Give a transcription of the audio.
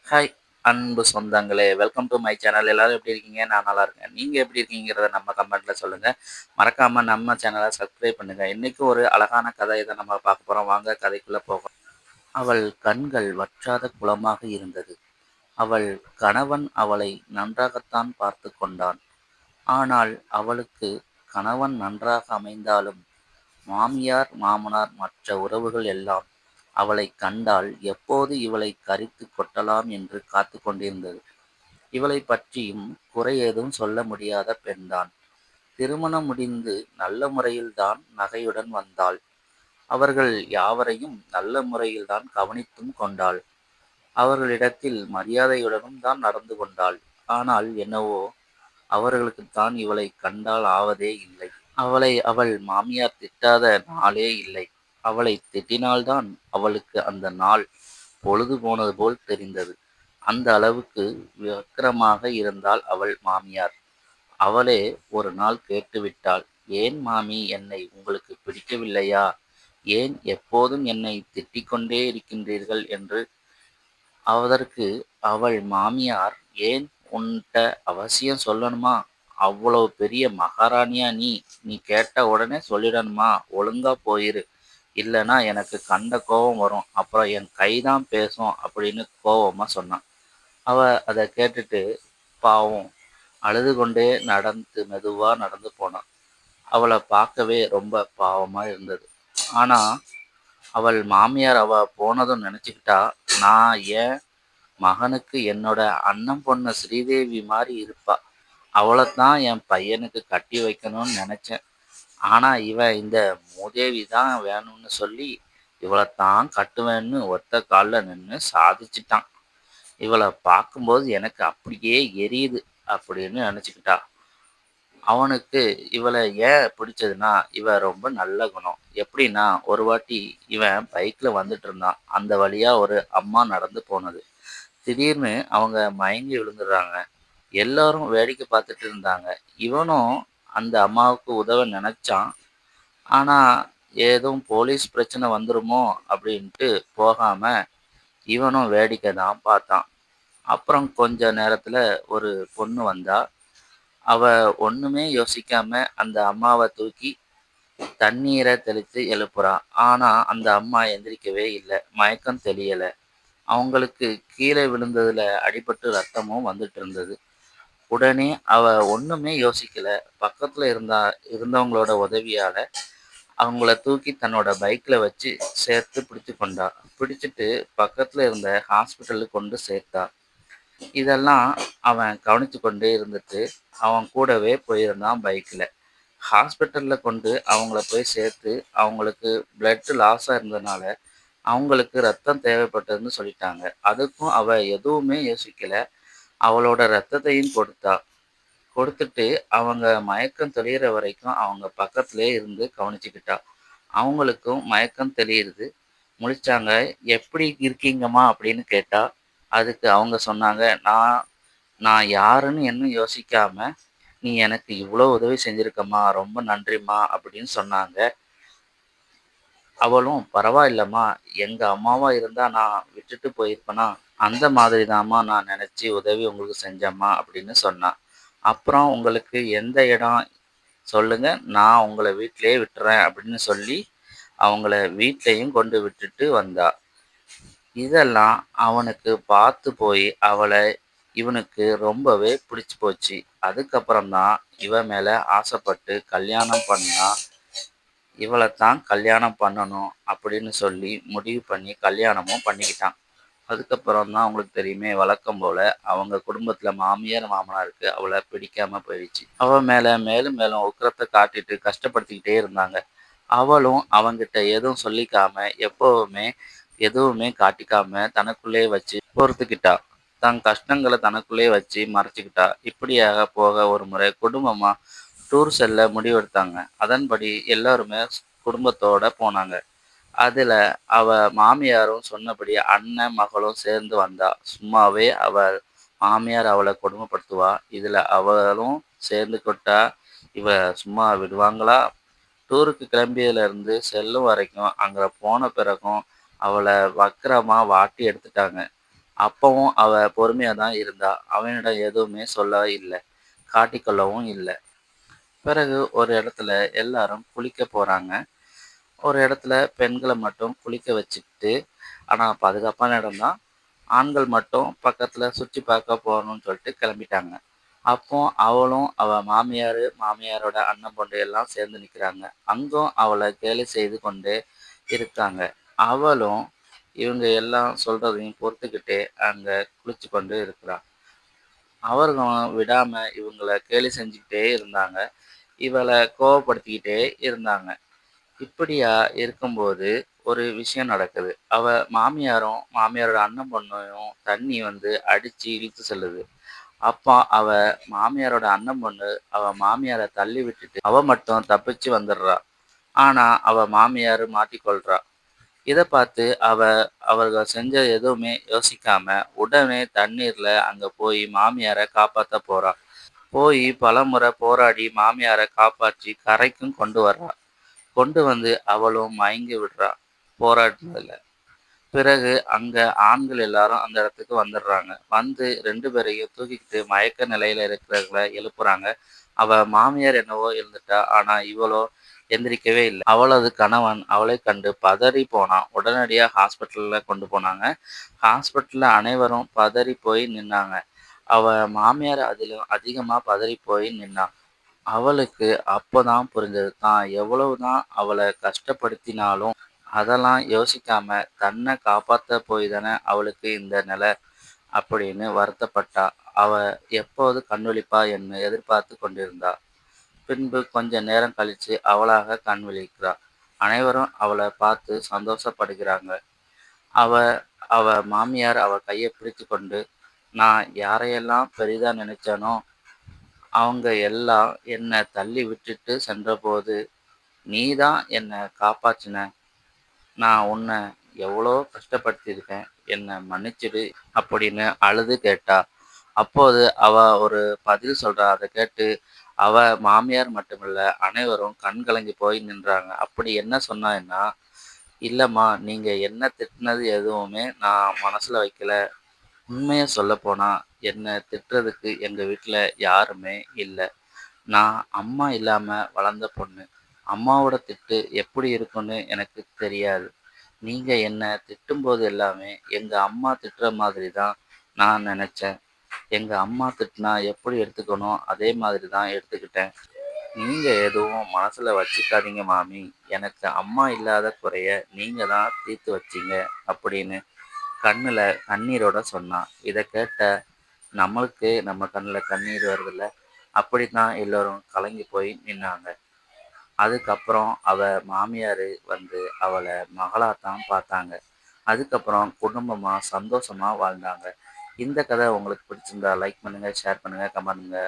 Hi அன்பு சொந்தங்களே! Welcome do my channel. எல்லாரும் எப்படி இருக்கீங்க? நான் நல்லா இருக்கேன். நீங்க எப்படி இருக்கீங்கிறத நம்ம கமெண்ட்ல சொல்லுங்க. மறக்காம நம்ம சேனல சப்ஸ்கிரைப் பண்ணுங்க. இன்னைக்கு ஒரு அழகான கதை இத நம்ம பார்க்க போறோம். வாங்க கதைக்குள்ள போகலாம். அவள் கண்கள் வற்றாத குளமாக இருந்தது. அவள் கணவன் அவளை நன்றாகத்தான் பார்த்துக் கொண்டான். ஆனால் அவளுக்கு கணவன் நன்றாக அமைந்தாலும், மாமியார், மாமனார் மற்ற உறவுகள் எல்லாம் அவளைக் கண்டால் எப்போது இவளைக் கரித்துக் கொட்டலாம் என்று காத்துக் கொண்டிருந்தது. இவளைப் பற்றியும் குறை ஏதும் சொல்ல முடியாத பெண்தான். திருமணம் முடிந்து நல்ல முறையில்தான் நகையுடன் வந்தாள். அவர்கள் யாவரையும் நல்ல முறையில்தான் கவனித்தும் கொண்டாள். அவர்களிடத்தில் மரியாதையுடனும் தான் நடந்து கொண்டாள். ஆனால் என்னவோ அவர்களுக்குத்தான் இவளைக் கண்டால் ஆவதே இல்லை. அவளை அவள் மாமியார் திட்டாத நாளே இல்லை. அவளைத் திட்டினால்தான் அவளுக்கு அந்த நாள் பொழுது போனது போல் தெரிந்தது. அந்த அளவுக்கு வக்கிரமாக இருந்தாள் அவள் மாமியார். அவளே ஒரு நாள் கேட்டுவிட்டாள். ஏன் மாமி, என்னை உங்களுக்கு பிடிக்கவில்லையா? ஏன் எப்போதும் என்னை திட்டிக் கொண்டே இருக்கின்றீர்கள் என்று. அதற்கு அவள் மாமியார், ஏன் உன்ட்ட அவசியம் சொல்லணுமா? அவ்வளவு பெரிய மகாராணியா நீ? நீ கேட்ட உடனே சொல்லிடணுமா? ஒழுங்கா போயிரு. இல்லன்னா எனக்கு கண்ட கோவம் வரும். அப்புறம் என் கைதான் பேசும் அப்படின்னு கோவமா சொன்னான். அவ அத கேட்டுட்டு பாவம் அழுது கொண்டே மெதுவா நடந்து போனா. அவள பார்க்கவே ரொம்ப பாவமா இருந்தது. ஆனா அவள் மாமியார் அவ போனதும் நினைச்சுக்கிட்டா, நான் என் மகனுக்கு என்னோட அண்ணன் பொண்ணு ஸ்ரீதேவி மாரி இருப்பா. அவளத்தான் என் பையனுக்கு கட்டி வைக்கணும்னு நினைச்சேன். ஆனா இவன் இந்த மூதேவி தான் வேணும்னு சொல்லி இவளத்தான் கட்டுவேன்னு ஒத்த கால்ல நின்னு சாதிச்சுட்டான். இவள பார்க்கும்போது எனக்கு அப்படியே எரியுது அப்படின்னு நினைச்சுக்கிட்டா. அவனுக்கு இவள ஏன் பிடிச்சதுன்னா, இவ ரொம்ப நல்ல குணம். எப்படின்னா, ஒரு வாட்டி இவன் பைக்ல வந்துட்டு இருந்தான். அந்த வழியா ஒரு அம்மா நடந்து போனது. திடீர்னு அவங்க மயங்கி விழுந்துடுறாங்க. எல்லாரும் வேடிக்கை பார்த்துட்டு இருந்தாங்க. இவனும் அந்த அம்மாவுக்கு உதவ நினைச்சான். ஆனா, ஏதும் போலீஸ் பிரச்சனை வந்துருமோ அப்படின்ட்டு போகாம, இவனும் வேடிக்கை தான் பார்த்தான். அப்புறம் கொஞ்ச நேரத்துல ஒரு பொண்ணு வந்தா. அவ ஒண்ணுமே யோசிக்காம அந்த அம்மாவ தூக்கி தண்ணீர தெளித்து எழுப்புறா. ஆனா அந்த அம்மா எந்திரிக்கவே இல்ல. மயக்கம் தெளியல. அவங்களுக்கு கீழே விழுந்ததுல அடிபட்டு ரத்தமும் வந்துட்டு இருந்தது. உடனே அவ ஒண்ணுமே யோசிக்கல. பக்கத்துல இருந்தவங்களோட உதவியால அவங்கள தூக்கி தன்னோட பைக்ல வச்சு சேர்த்து பிடிச்சு கொண்டா. பிடிச்சிட்டு பக்கத்துல இருந்த ஹாஸ்பிட்டலுக்கு கொண்டு சேர்த்தா. இதெல்லாம் அவன் கவனிச்சு கொண்டே இருந்துட்டு அவன் கூடவே போயிருந்தான் பைக்ல. ஹாஸ்பிட்டல்ல கொண்டு அவங்கள போய் சேர்த்து அவங்களுக்கு பிளட் லாஸா இருந்ததுனால அவங்களுக்கு ரத்தம் தேவைப்பட்டதுன்னு சொல்லிட்டாங்க. அதுக்கும் அவ எதுவுமே யோசிக்கல. அவளோட ரத்தத்தையும் கொடுத்தா. கொடுத்துட்டு அவங்க மயக்கம் தெளியிற வரைக்கும் அவங்க பக்கத்திலே இருந்து கவனிச்சுக்கிட்டா. அவங்களுக்கும் மயக்கம் தெளியுது. முழிச்சாங்க. எப்படி இருக்கீங்கம்மா அப்படின்னு கேட்டா. அதுக்கு அவங்க சொன்னாங்க, நான் நான் யாருன்னு இன்னும் யோசிக்காம நீ எனக்கு இவ்வளோ உதவி செஞ்சிருக்கம்மா, ரொம்ப நன்றிம்மா அப்படின்னு சொன்னாங்க. அவளும் பரவாயில்லம்மா, எங்க அம்மாவா இருந்தா நான் விட்டுட்டு போயிருப்பேனா? அந்த மாதிரி தாம்மா நான் நினைச்சு உதவி உங்களுக்கு செஞ்சேம்மா அப்படின்னு சொன்னா. அப்புறம் உங்களுக்கு எந்த இடம் சொல்லுங்க, நான் உங்கள வீட்டிலேயே விட்டுறேன் அப்படின்னு சொல்லி அவங்கள வீட்லயும் கொண்டு விட்டுட்டு வந்தா. இதெல்லாம் அவனுக்கு பார்த்து போய் அவள இவனுக்கு ரொம்பவே பிடிச்சு போச்சு. அதுக்கப்புறம் தான் இவ மேல ஆசைப்பட்டு கல்யாணம் பண்ணா. இவளத்தான் கல்யாணம் பண்ணணும் அப்படின்னு சொல்லி முடிவு பண்ணி கல்யாணமும் பண்ணிக்கிட்டான். அதுக்கப்புறம் தான் உங்களுக்கு தெரியுமே, வழக்கம் போல அவங்க குடும்பத்துல மாமியார், மாமனாருக்கு அவள பிடிக்காம போயிடுச்சு. அவ மேல மேலும் மேலும் உக்கிரத்தை காட்டிட்டு கஷ்டப்படுத்திக்கிட்டே இருந்தாங்க. அவளும் அவங்கிட்ட எதுவும் சொல்லிக்காம, எப்பவுமே எதுவுமே காட்டிக்காம தனக்குள்ளே வச்சு பொறுத்துக்கிட்டா. தன் கஷ்டங்கள தனக்குள்ளே வச்சு மறைச்சுக்கிட்டா. இப்படியாக போக ஒரு முறை குடும்பமா டூர் செல்ல முடிவெடுத்தாங்க. அதன்படி எல்லாருமே குடும்பத்தோட போனாங்க. அதுல அவ மாமியாரும் சொன்னபடி அண்ணன், மகளும் சேர்ந்து வந்தா. சும்மாவே மாமியார் அவள கொடுமைப்படுத்துவா. இதுல அவளும் சேர்ந்துக்கிட்டா. இவ சும்மா விடுவாங்களா? டூருக்கு கிளம்பியதுல இருந்து செல்லும் வரைக்கும் அங்க போன பிறகும் அவள வக்கிரமா வாட்டி எடுத்துட்டாங்க. அப்பவும் அவ பொறுமையா தான் இருந்தா. அவனிடம் எதுவுமே சொல்ல இல்ல. காட்டிக்கொள்ளவும் இல்ல. பிறகு ஒரு இடத்துல எல்லாரும் குளிக்க போறாங்க. ஒரு இடத்துல பெண்கள மட்டும் குளிக்க வச்சுக்கிட்டு, ஆனா பாதுகாப்பான இடம் தான். ஆண்கள் மட்டும் பக்கத்துல சுற்றி பார்க்க போகணும்னு சொல்லிட்டு கிளம்பிட்டாங்க. அப்போ அவளும் அவ மாமியாரு, மாமியாரோட அண்ணன் பொண்டு எல்லாம் சேர்ந்து நிக்கிறாங்க. அங்கும் அவள கேலி செய்து கொண்டே இருக்காங்க. அவளும் இவங்க எல்லாம் சொல்றதையும் பொறுத்துக்கிட்டே அங்க குளிச்சு கொண்டு இருக்கிறா. அவர்களும் விடாம இவங்கள கேலி செஞ்சுக்கிட்டே இருந்தாங்க. இவள கோவப்படுத்திக்கிட்டே இருந்தாங்க. இப்படியா இருக்கும்போது ஒரு விஷயம் நடக்குது. அவ மாமியாரும், மாமியாரோட அண்ணன் பொண்ணையும் தண்ணி வந்து அடிச்சு இழுத்து செல்லுது. அப்போ அவ மாமியாரோட அண்ணன் பொண்ணு அவ மாமியார தள்ளி விட்டுட்டு, அவ மட்டும் தப்பிச்சு வந்துடுறா. ஆனா அவ மாமியார் மாட்டிக்கொள்றா. இத பார்த்து அவர்கள் செஞ்ச எதுவுமே யோசிக்காம, உடனே தண்ணீர்ல அங்க போய் மாமியார காப்பாத்த போறா. போய் பலமுறை போராடி மாமியார காப்பாற்றி கரைக்கும் கொண்டு வர்றா. கொண்டு வந்து அவளும் மயங்கி விடுறா போராட்டத்துல. பிறகு அங்க ஆண்கள் எல்லாரும் அந்த இடத்துக்கு வந்துடுறாங்க. வந்து 2 பேரையும் தூக்கிக்கிட்டு மயக்க நிலையில இருக்கிறவங்கள எழுப்புறாங்க. அவ மாமியார் என்னவோ எழுந்துட்டா. ஆனா இவளோ எந்திரிக்கவே இல்ல. அவளது கணவன் அவளைக் கண்டு பதறி போனான். உடனடியா ஹாஸ்பிட்டல்ல கொண்டு போனாங்க. ஹாஸ்பிட்டல்ல அனைவரும் பதறி போய் நின்னாங்க. அவ மாமியார் அதிலும் அதிகமா பதறி போய் நின்னா. அவளுக்கு அப்பதான் புரிஞ்சது. தான் எவ்வளவுதான் அவள கஷ்டப்படுத்தினாலும், அதெல்லாம் யோசிக்காம தன்னை காப்பாத்த போய் தானே அவளுக்கு இந்த நிலை அப்படின்னு வருத்தப்பட்டா. அவ எப்போது கண் விழிப்பா என்று எதிர்பார்த்து கொண்டிருந்தா. பின்பு கொஞ்ச நேரம் கழிச்சு அவளாக கண் விழிக்கிறா. அனைவரும் அவளை பார்த்து சந்தோஷப்படுகிறாங்க. அவ அவ மாமியார் அவ கையை பிடித்து கொண்டு, நான் யாரையெல்லாம் பெரிதா நினைச்சேனோ அவங்க எல்லாம் என்னை தள்ளி விட்டுட்டு சென்றபோது நீதான் என்னை காப்பாற்றின. நான் உன்னை எவ்வளோ கஷ்டப்படுத்தியிருக்கேன். என்னை மன்னிச்சிடு அப்படின்னு அழுது கேட்டா. அப்போது அவ ஒரு பதில் சொல்றா. அதை கேட்டு அவ மாமியார் மட்டுமில்ல அனைவரும் கண் கலங்கி போய் நின்றாங்க. அப்படி என்ன சொன்னான்னா, இல்லம்மா நீங்க என்ன திட்டினது எதுவுமே நான் மனசுல வைக்கல. உண்மைய சொல்லப்போனா என்னை திட்டுறதுக்கு எங்க வீட்டில் யாருமே இல்லை. நான் அம்மா இல்லாம வளர்ந்த பொண்ணு. அம்மாவோட திட்டு எப்படி இருக்கும்னு எனக்கு தெரியாது. நீங்க என்ன திட்டும்போது எல்லாமே எங்க அம்மா திட்டுற மாதிரி தான் நான் நினைச்சேன். எங்க அம்மா திட்டுனா எப்படி எடுத்துக்கணும் அதே மாதிரி தான் எடுத்துக்கிட்டேன். நீங்க எதுவும் மனசுல வச்சுக்காதீங்க மாமி. எனக்கு அம்மா இல்லாத குறைய நீங்க தான் தீர்த்து வச்சீங்க அப்படின்னு கண்ணுல கண்ணீரோட சொன்னா. இத கேட்ட நம்மளுக்கு நம்ம கண்ணுல கண்ணீர் வருதுல்ல. அப்படித்தான் எல்லோரும் கலங்கி போய் நின்னாங்க. அதுக்கப்புறம் அவ மாமியாரு வந்து அவள மகளாத்தான் பார்த்தாங்க. அதுக்கப்புறம் குடும்பமா சந்தோஷமா வாழ்ந்தாங்க. இந்த கதை உங்களுக்கு பிடிச்சிருந்தா லைக் பண்ணுங்க, ஷேர் பண்ணுங்க, கமெண்ட் பண்ணுங்க.